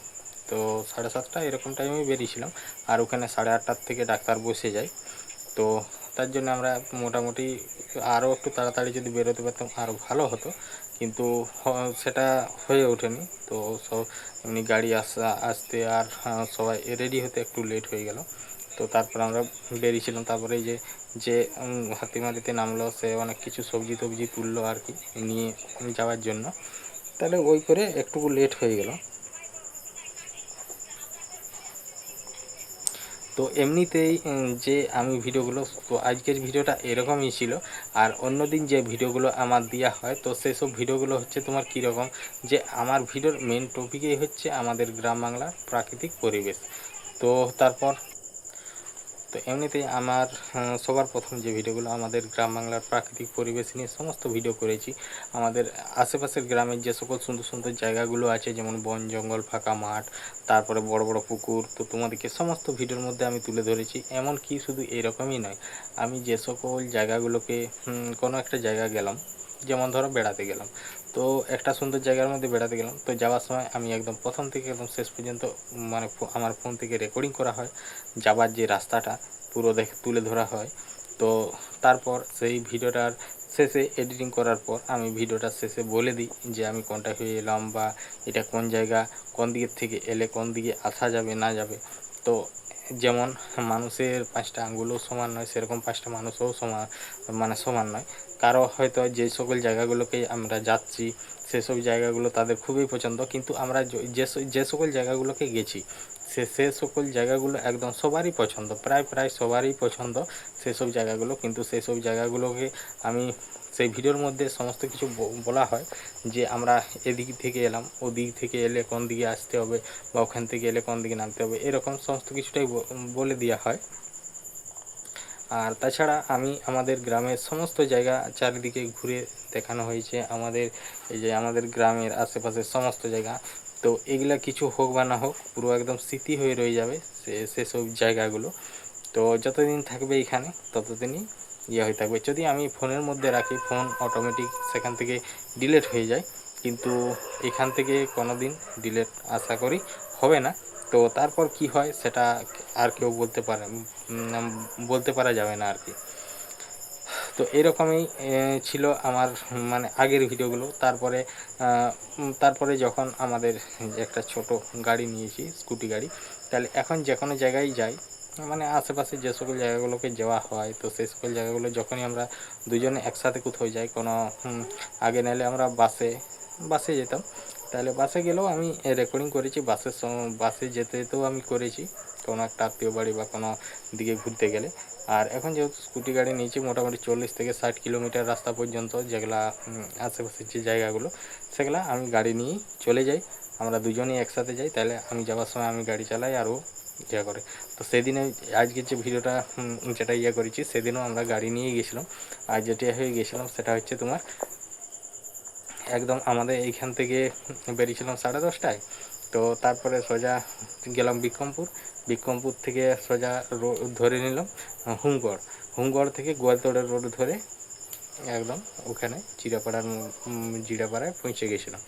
তো 7:30 এরকম টাইমে বেরিয়েছিলাম, আর ওখানে 8:30 থেকে ডাক্তার বসে যায়। তো তার জন্য আমরা মোটামুটি আরও একটু তাড়াতাড়ি যদি বেরোতে পারতাম আরও ভালো হতো, কিন্তু সেটা হয়ে ওঠেনি। তো সব এমনি গাড়ি আসতে আর সবাই রেডি হতে একটু লেট হয়ে গেল। তো তারপর আমরা বেরিয়েছিলাম। তারপরে যে হাতিমারিতে নামলো, সে অনেক কিছু সবজি টবজি তুললো আর কি নিয়ে যাওয়ার জন্য, তাহলে ওই করে একটু লেট হয়ে গেল। তো এমনিতেই যে আমি ভিডিওগুলো, তো আজকের ভিডিওটা এরকমই ছিল। আর অন্যদিন যে ভিডিওগুলো আমার দেওয়া হয়, তো সেসব ভিডিওগুলো হচ্ছে তোমার কীরকম, যে আমার ভিডিওর মেন টপিকই হচ্ছে আমাদের গ্রাম বাংলার প্রাকৃতিক পরিবেশ। তো তারপর তো এমনিতেই আমার সবার প্রথম যে ভিডিওগুলো আমাদের গ্রাম বাংলার প্রাকৃতিক পরিবেশ নিয়ে সমস্ত ভিডিও করেছি। আমাদের আশেপাশের গ্রামের যে সকল সুন্দর সুন্দর জায়গাগুলো আছে, যেমন বন জঙ্গল, ফাঁকা মাঠ, তারপরে বড় বড় পুকুর, তো তোমাদেরকে সমস্ত ভিডিওর মধ্যে আমি তুলে ধরেছি। এমনকি শুধু এরকমই নয়, আমি যে সকল জায়গাগুলোকে কোনো একটা জায়গা গেলাম, যেমন ধরো বেড়াতে গেলাম, তো একটা সুন্দর জায়গার মধ্যে বেড়াতে গেলাম, তো যাওয়ার সময় আমি একদম প্রথম থেকে একদম শেষ পর্যন্ত মানে আমার ফোন থেকে রেকর্ডিং করা হয়, যাবার যে রাস্তাটা পুরো তুলে ধরা হয়। তো তারপর সেই ভিডিওটার শেষে এডিটিং করার পর আমি ভিডিওটা শেষে বলে দিই যে আমি কোনটা হয়ে এলাম, বা এটা কোন জায়গা, কোন দিকের থেকে এলে কোন দিকে আসা যাবে না যাবে। তো যেমন মানুষের 5টা আঙ্গুলও সমান নয়, সেরকম 5টা মানুষও সমান নয়। কারো হয়তো যে সকল জায়গাগুলোকে আমরা যাচ্ছি সেসব জায়গাগুলো তাদের খুবই পছন্দ, কিন্তু আমরা যে সকল জায়গাগুলোকে গেছি সে সকল জায়গাগুলো একদম সবারই পছন্দ, প্রায় সবারই পছন্দ সেসব জায়গাগুলো। কিন্তু সেসব জায়গাগুলোকে আমি সেই ভিডিওর মধ্যে সমস্ত কিছু বলা হয়, যে আমরা এদিক থেকে এলাম, ওদিক থেকে এলে কোন দিকে আসতে হবে, বা ওখান থেকে এলে কোন দিকে নামতে হবে, এরকম সমস্ত কিছুটাই বলে দেওয়া হয়। আর তাছাড়া আমি আমাদের গ্রামের সমস্ত জায়গা চারিদিকে ঘুরে দেখানো হয়েছে, আমাদের গ্রামের আশেপাশের সমস্ত জায়গা। তো এগুলা কিছু হোক বা না হোক, পুরো একদম স্মৃতি হয়ে রয়ে যাবে সেসব জায়গাগুলো। তো যতদিন থাকবে এখানে ততদিনই হয়ে থাকবে। যদি আমি ফোনের মধ্যে রাখি, ফোন অটোমেটিক সেখান থেকে ডিলিট হয়ে যায়, কিন্তু এখান থেকে কোনো দিন ডিলিট আশা করি হবে না। তো তারপর কি হয় সেটা আর কেউ বলতে পারা যাবে না আর কি। তো এরকমই ছিল আমার মানে আগের ভিডিওগুলো। তারপরে যখন আমাদের একটা ছোট গাড়ি নিয়েছি, স্কুটি গাড়ি, তাহলে এখন যে কোনো জায়গায় যাই, মানে আশেপাশে যে সকল জায়গাগুলোকে যাওয়া হয়, তো সেই সকল জায়গাগুলো যখনই আমরা দুজনে একসাথে কোথাও যাই, কোনো আগে নাহলে আমরা বাসে যেতাম, তাহলে বাসে গেলেও আমি রেকর্ডিং করেছি, বাসে যেতেও আমি করেছি কোনো একটা আত্মীয় বাড়ি বা কোনো দিকে ঘুরতে গেলে। আর এখন যেহেতু স্কুটি গাড়ি নিয়েছি, মোটামুটি 40 থেকে 60 কিলোমিটার রাস্তা পর্যন্ত যেগুলা আশেপাশের যে জায়গাগুলো, সেগুলা আমি গাড়ি নিয়েই চলে যাই। আমরা দুজনেই একসাথে যাই, তাহলে আমি যাওয়ার সময় আমি গাড়ি চালাই আর ও করে। তো সেদিনে আজকের যে ভিডিওটা যেটা করেছি, সেদিনও আমরা গাড়ি নিয়েই গেছিলাম। আর যেটা হয়ে গেছিলাম সেটা হচ্ছে তোমার একদম আমাদের এইখান থেকে বেরিয়েছিলাম 10:30টায়। তো তারপরে সোজা গেলাম বিক্রমপুর থেকে সোজা ধরে নিলাম হুমগড় থেকে গোয়ালতোড়ের রোড ধরে একদম ওখানে জিরাপাড়ায় পৌঁছে গেছিলাম।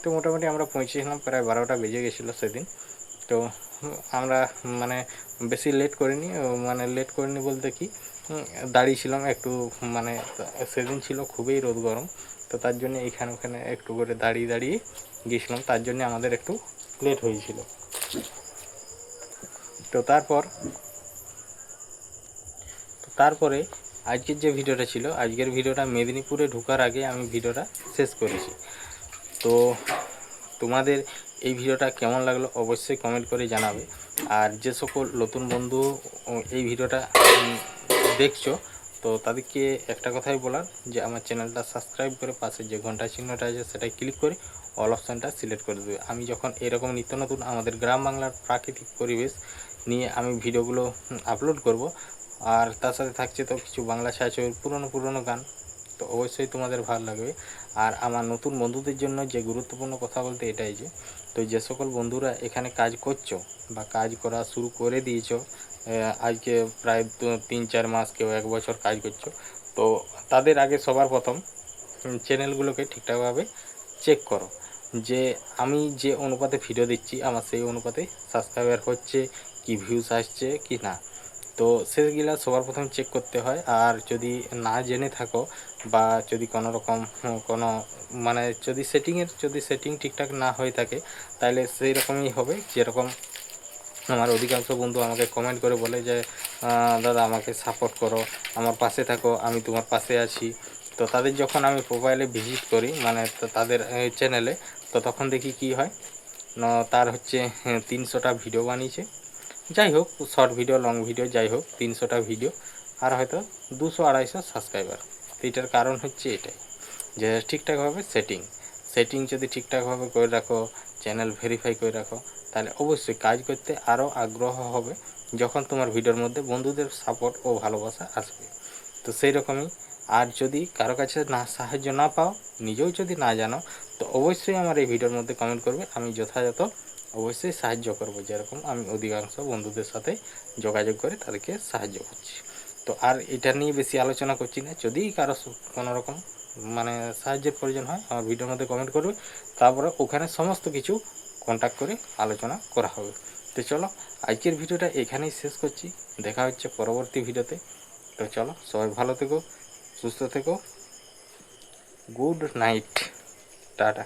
তো মোটামুটি আমরা পৌঁছেছিলাম প্রায় 12টা বেজে গেছিলো সেদিন। তো আমরা মানে বেশি লেট করিনি বলতে কি, দাঁড়িয়েছিলাম একটু, মানে সেদিন ছিল খুবই রোদ গরম, তো তার জন্য ওখানে একটু করে দাঁড়িয়ে গেছিলাম, তার জন্য আমাদের একটু লেট হয়েছিল। তো তারপরে আজকের যে ভিডিওটা ছিল, আজকের ভিডিওটা মেদিনীপুরে ঢোকার আগে আমি ভিডিওটা শেষ করেছি। তো তোমাদের এই ভিডিওটা কেমন লাগলো অবশ্যই কমেন্ট করে জানাবে। আর যে সকল নতুন বন্ধু এই ভিডিওটা দেখছো, তো তাদেরকে একটা কথাই বলার যে আমার চ্যানেলটা সাবস্ক্রাইব করে পাশে যে ঘন্টা চিহ্নটা আছে সেটাই ক্লিক করে অল অপশানটা সিলেক্ট করে দেবে। আমি যখন এরকম নিত্য নতুন আমাদের গ্রাম বাংলার প্রাকৃতিক পরিবেশ নিয়ে আমি ভিডিওগুলো আপলোড করব, আর তার সাথে থাকছে তো কিছু বাংলা ছায়াছবির পুরনো গান, তো অবশ্যই তোমাদের ভালো লাগবে। আর আমার নতুন বন্ধুদের জন্য যে গুরুত্বপূর্ণ কথা বলতে এটাই যে, তো যে সকল বন্ধুরা এখানে কাজ করছো বা কাজ করা শুরু করে দিয়েছো, আজকে প্রায় 3-4 মাস, কেউ 1 বছর কাজ করছো, তো তাদের আগে সবার প্রথম চ্যানেলগুলোকে ঠিকঠাকভাবে চেক করো যে আমি যে অনুপাতে ভিডিও দিচ্ছি আমার সেই অনুপাতে সাবস্ক্রাইবার হচ্ছে কি, ভিউজ আসছে কি না। তো সেগুলা সবার প্রথম চেক করতে হয়। আর যদি না জেনে থাকো বা যদি কোনো রকম কোনো মানে যদি সেটিং ঠিকঠাক না হয়ে থাকে, তাহলে সেই রকমই হবে যেরকম আমার অধিকাংশ বন্ধু আমাকে কমেন্ট করে বলে যে দাদা আমাকে সাপোর্ট করো, আমার পাশে থাকো, আমি তোমার পাশে আছি। তো তাদের যখন আমি প্রোফাইলে ভিজিট করি মানে তো তাদের চ্যানেলে, তো তখন দেখি কি হয় তার হচ্ছে 300টা ভিডিও বানিয়েছে, যাই হোক শর্ট ভিডিও লং ভিডিও যাই হোক 300টা ভিডিও, আর হয়তো 200-250 সাবস্ক্রাইবার। তো এটার কারণ হচ্ছে এটাই যে ঠিকঠাকভাবে সেটিং যদি ঠিকঠাকভাবে করে রাখো, চ্যানেল ভেরিফাই করে রাখো, তাহলে অবশ্যই কাজ করতে আরও আগ্রহ হবে যখন তোমার ভিডিওর মধ্যে বন্ধুদের সাপোর্ট ও ভালোবাসা আসবে। তো সেই রকমই। আর যদি কারো কাছে সাহায্য না পাও, নিজেও যদি না জানো, তো অবশ্যই আমার এই ভিডিওর মধ্যে কমেন্ট করবে, আমি যথাযথ অবশ্যই সাহায্য করব, যেরকম আমি অধিকাংশ বন্ধুদের সাথে যোগাযোগ করে তাদেরকে সাহায্য করছি। তো আর এটা নিয়ে বেশি আলোচনা করছি না। যদি কারো কোনো রকম মানে সাহায্যের প্রয়োজন হয় আমার ভিডিওর মধ্যে কমেন্ট করবে, তারপরে ওখানে সমস্ত কিছু কন্ট্যাক্ট করে আলোচনা করা হবে। তো চলো আজকের ভিডিওটা এখানেই শেষ করছি, দেখা হচ্ছে পরবর্তী ভিডিওতে। তো চলো সবাই ভালো থেকো, সুস্থ থেকো, গুড নাইট, টাটা।